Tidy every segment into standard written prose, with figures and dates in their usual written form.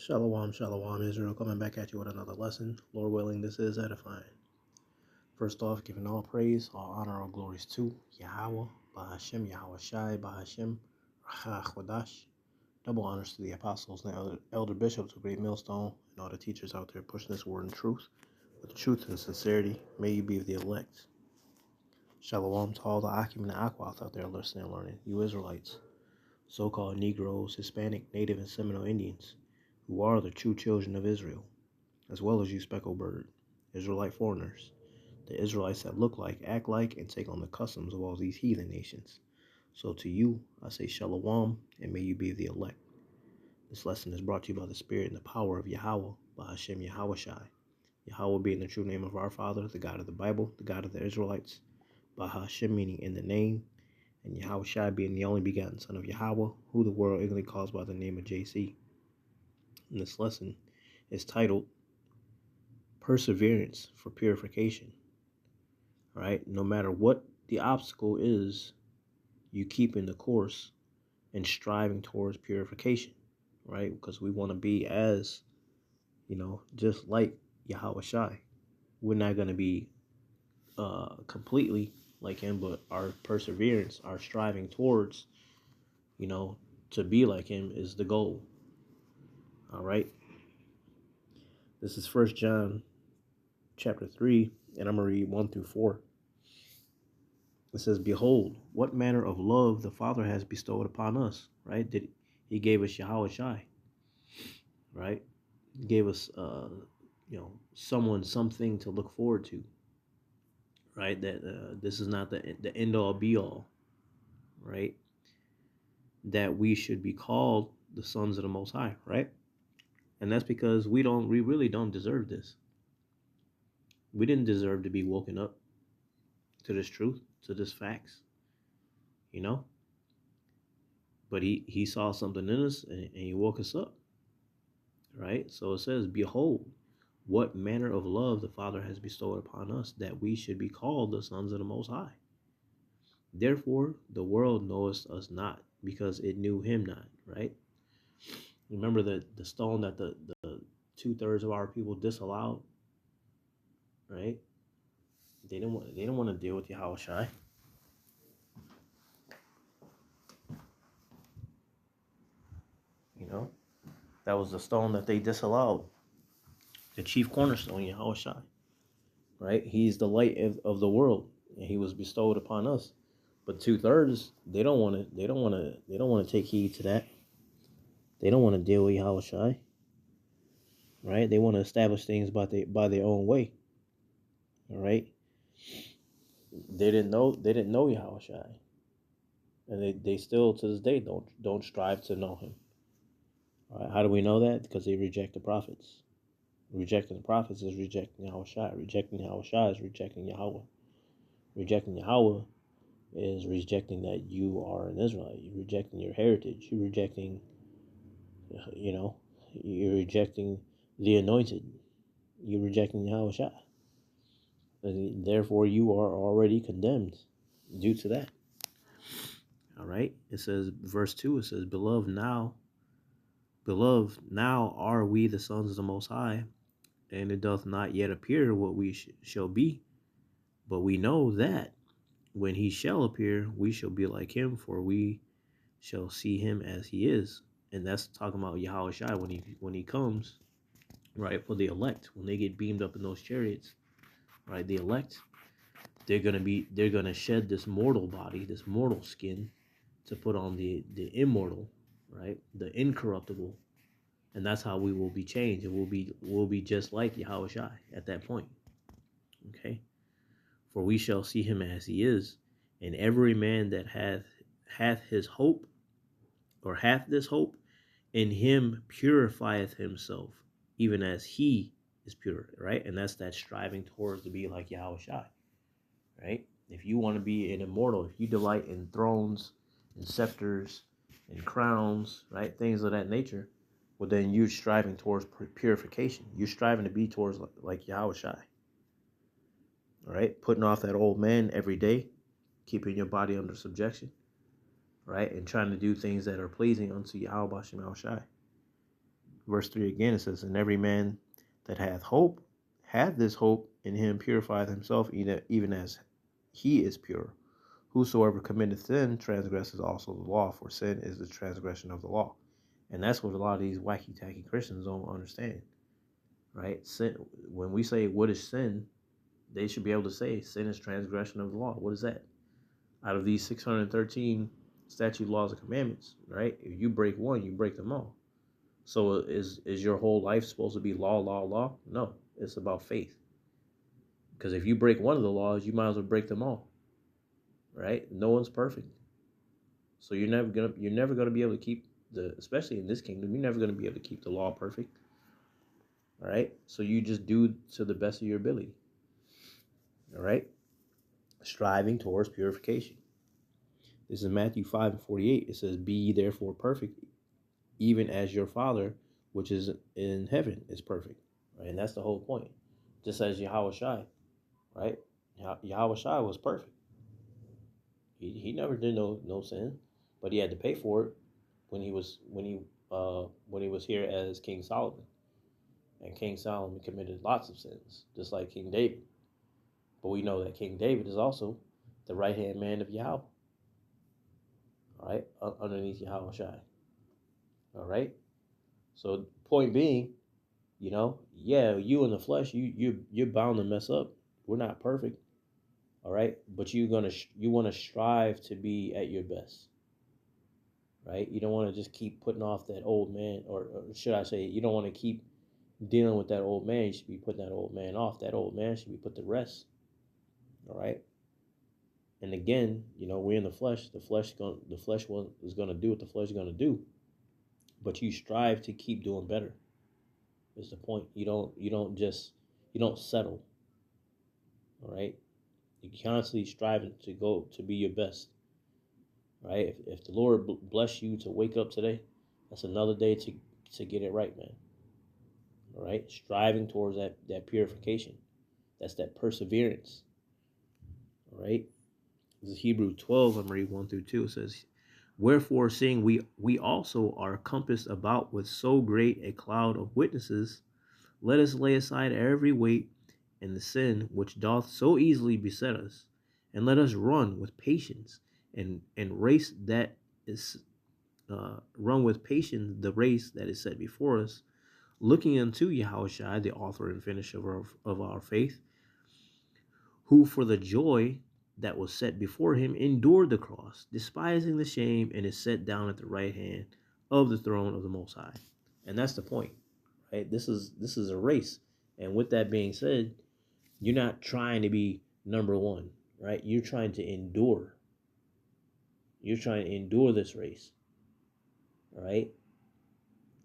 Shalom, shalom, Israel, coming back at you with another lesson. Lord willing, this is edifying. First off, giving all praise, all honor, all glories to Yahweh, Bahashem, Yahweh Shai, Bahashem, Rahach Double honors to the apostles and the elder bishops of Great Millstone and all the teachers out there pushing this word in truth. With truth and sincerity, may you be of the elect. Shalom to all the Akim and the Akwath out there listening and learning, you Israelites, so-called Negroes, Hispanic, Native, and Seminole Indians, who are the true children of Israel, as well as you speckled bird, Israelite foreigners, the Israelites that look like, act like, and take on the customs of all these heathen nations. So to you, I say shalom, and may you be the elect. This lesson is brought to you by the Spirit and the power of Yahweh, Bahashem Yahweh Shai. Yahweh being the true name of our Father, the God of the Bible, the God of the Israelites, Bahashem meaning in the name, and Yahweh Shai being the only begotten Son of Yahweh, who the world ignorantly calls by the name of JC. And this lesson is titled Perseverance for Purification. All right, no matter what the obstacle is, you keep in the course and striving towards purification, right? Because we want to be as, just like Yahweh Shai. We're not going to be completely like him, but our perseverance, our striving towards, to be like him is the goal. All right. This is 1 John chapter 3, and I'm going to read 1 through 4. It says, "Behold, what manner of love the Father has bestowed upon us," right? He gave us Yahweh Shai, right? He gave us, something to look forward to, right? That this is not the end all be all, right? That we should be called the sons of the Most High, right? And that's because we really don't deserve this. We didn't deserve to be woken up to this truth, to this facts, But he saw something in us and he woke us up, right? So it says, "Behold, what manner of love the Father has bestowed upon us, that we should be called the sons of the Most High. Therefore, the world knoweth us not, because it knew him not," right? Remember the stone that the 2/3 of our people disallowed, right? They didn't want to deal with Yahweh Shai. That was the stone that they disallowed. The chief cornerstone, Yahweh Shai. Right? He's the light of the world, and he was bestowed upon us. But 2/3, they don't want to take heed to that. They don't want to deal with Yahweh Shai. Right? They want to establish things by their own way. All right? They didn't know Yahweh Shai. And they still to this day don't strive to know him. All right? How do we know that? Because they reject the prophets. Rejecting the prophets is rejecting Yahweh Shai. Rejecting Yahweh Shai is rejecting Yahweh. Rejecting Yahweh is rejecting that you are an Israelite. You're rejecting your heritage. You're rejecting, you're rejecting the anointed. You're rejecting Yahweh Shai. And therefore, you are already condemned due to that. All right. It says, verse 2, it says, Beloved, now are we the sons of the Most High, and it doth not yet appear what we shall be. But we know that when he shall appear, we shall be like him, for we shall see him as he is. And that's talking about Yahweh Shai when he comes, right, for the elect. When they get beamed up in those chariots, right, the elect, they're gonna shed this mortal body, this mortal skin, to put on the immortal, right, the incorruptible. And that's how we will be changed. It will be just like Yahweh Shai at that point. Okay? For we shall see him as he is, and every man that hath his hope, or hath this hope, in him purifieth himself, even as he is pure, right? And that's that striving towards to be like Yahweh Shai, right? If you want to be an immortal, if you delight in thrones and scepters and crowns, right, things of that nature, well, then you're striving towards purification. You're striving to be towards like Yahweh Shai. All right, putting off that old man every day, keeping your body under subjection, right, and trying to do things that are pleasing unto Yahweh Shai. Verse 3 again, it says, and every man that hath this hope in him purifieth himself, even as he is pure. Whosoever committeth sin transgresses also the law, for sin is the transgression of the law. And that's what a lot of these wacky tacky Christians don't understand, right? Sin. When we say what is sin, they should be able to say sin is transgression of the law. What is that? Out of these 613 statute, laws, and commandments, right? If you break one, you break them all. So is your whole life supposed to be law, law, law? No, it's about faith. Because if you break one of the laws, you might as well break them all, right? No one's perfect, so you're never gonna be able to keep especially in this kingdom, you're never gonna be able to keep the law perfect. All right, so you just do to the best of your ability. All right, striving towards purification. This is Matthew 5:48. It says, "Be ye therefore perfect, even as your Father which is in heaven is perfect." Right, and that's the whole point. Just as Yahweh Shai, right? Yahweh Shai was perfect. He never did no sin, but he had to pay for it when he was here as King Solomon. And King Solomon committed lots of sins, just like King David. But we know that King David is also the right hand man of Yahweh. All right, underneath Yahweh Shai. All right. So point being, yeah, you in the flesh, you're bound to mess up. We're not perfect. All right, but you want to strive to be at your best. Right? You don't want to just keep putting off that old man, or should I say, you don't want to keep dealing with that old man. You should be putting that old man off. That old man should be put to rest. All right. And again, we're in the flesh. The flesh is gonna do what the flesh is gonna do. But you strive to keep doing better. Is the point. You don't settle. All right. You're constantly striving to go to be your best. Right. If the Lord bless you to wake up today, that's another day to get it right, man. All right. Striving towards that purification. That's that perseverance. All right. This is Hebrews 12. I'm reading 1 through 2. It says, "Wherefore, seeing we also are compassed about with so great a cloud of witnesses, let us lay aside every weight and the sin which doth so easily beset us, and let us run with patience and race that is run with patience the race that is set before us, looking unto Yahushua, the author and finisher of our faith, who for the joy that was set before him endured the cross, despising the shame, and is set down at the right hand of the throne of the Most High." And that's the point, right? This is a race. And with that being said, you're not trying to be number one, right? You're trying to endure. You're trying to endure this race, right?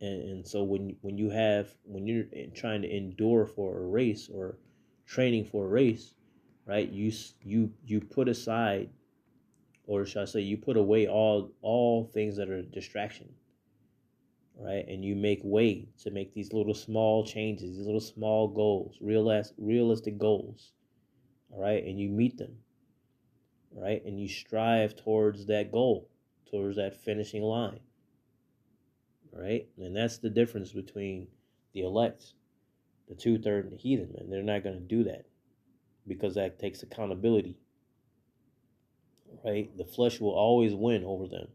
And so when you're trying to endure for a race or training for a race, right? You put aside, or should I say, you put away all things that are a distraction, right? And you make way to make these little small changes, these little small goals, realistic goals, all right? And you meet them, right? And you strive towards that goal, towards that finishing line, right? And that's the difference between the elect, the two-thirds, and the heathen, man. They're not going to do that because that takes accountability, right? The flesh will always win over them,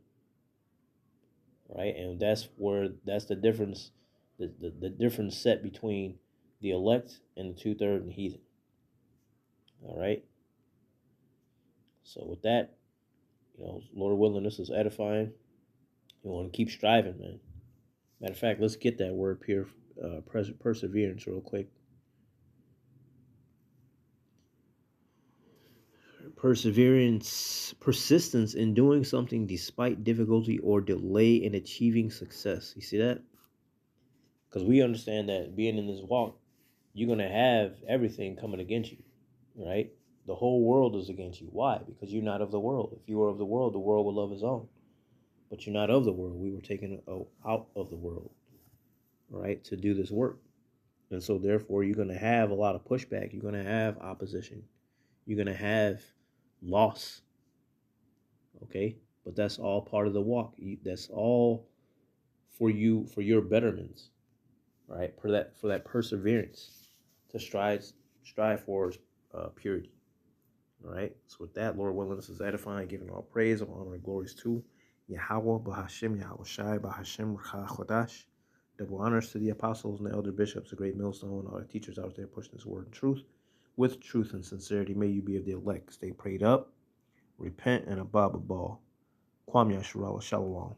right? And that's the difference, the difference set between the elect and the two-thirds and the heathen. All right. So with that, Lord willing, this is edifying. You want to keep striving, man. Matter of fact, let's get that word perseverance real quick. Perseverance, persistence in doing something despite difficulty or delay in achieving success. You see that? Because we understand that being in this walk, you're going to have everything coming against you, right? The whole world is against you. Why? Because you're not of the world. If you were of the world would love his own. But you're not of the world. We were taken out of the world, right, to do this work. And so therefore, you're going to have a lot of pushback. You're going to have opposition. You're going to have loss. Okay? But that's all part of the walk. That's all for you, for your betterment. right? For that perseverance to strive for purity. All right. So with that, Lord willing, this is edifying, giving all praise, all honor, and glories to Yahweh, Bahashim, Yahweh Shai, Bahashim, Chodash. Double honors to the apostles and the elder bishops, the great millstone, and all the teachers out there pushing this word in truth. With truth and sincerity, may you be of the elect. Stay prayed up, repent, and above all. Kwam Yashua Shalom.